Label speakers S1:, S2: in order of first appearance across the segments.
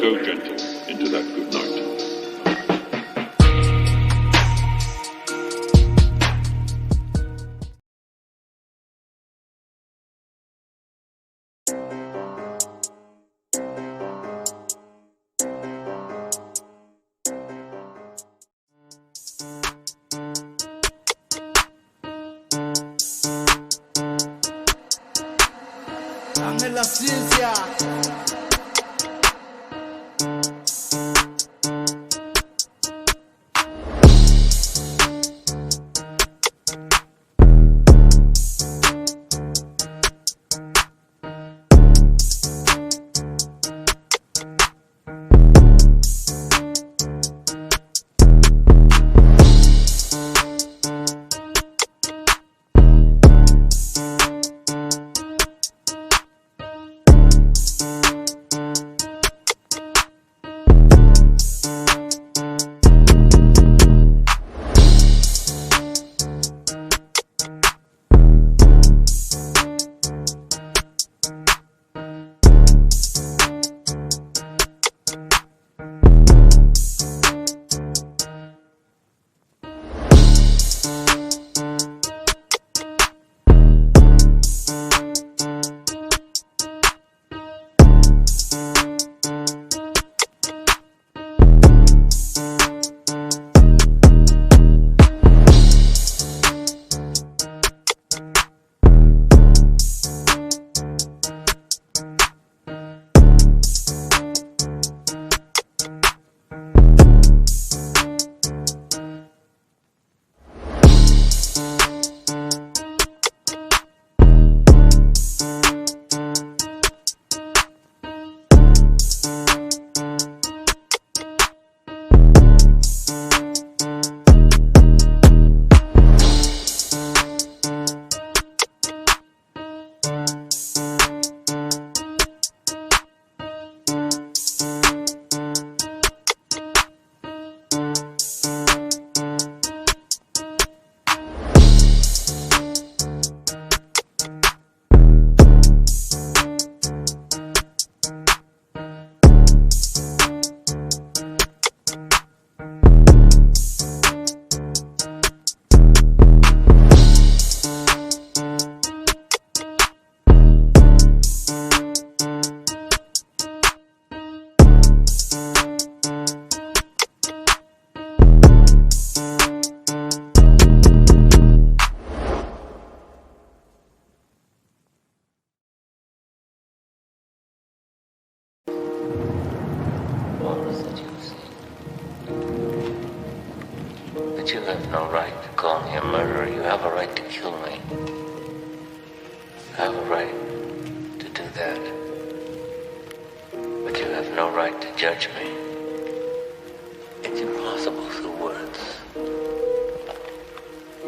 S1: Go gentle into that good night.
S2: Dame la ciencia.
S3: But you have no right to call me a murderer. You have a right to kill me. You have a right to do that. But you have no right to judge me. It's impossible through words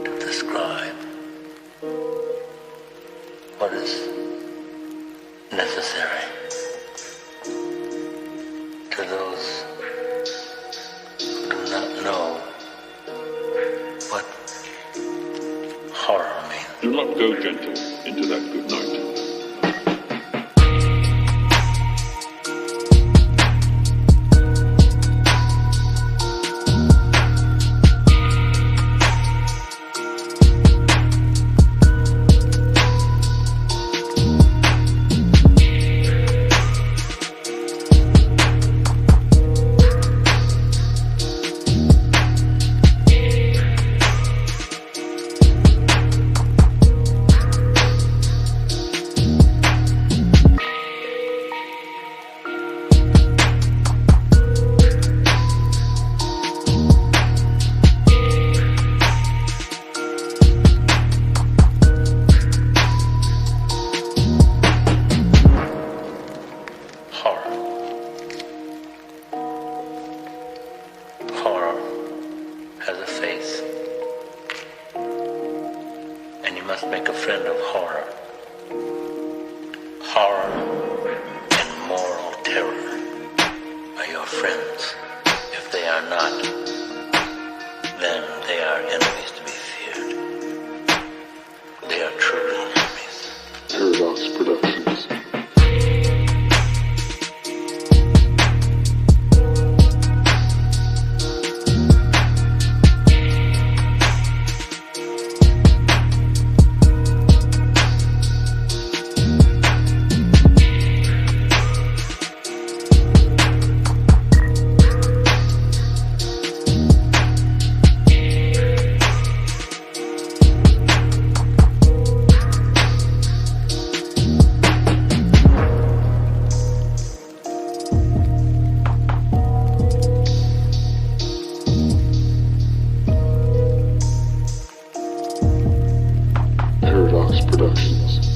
S3: to describe what is necessary to those who do not know what horror means.
S1: Do not go gentle into that good night.
S3: Horror has a face, and you must make a friend of horror. Horror and moral terror are your friends. If they are not, then they are enemies to be feared. They are truly enemies. Paradox Productions.
S1: Productions.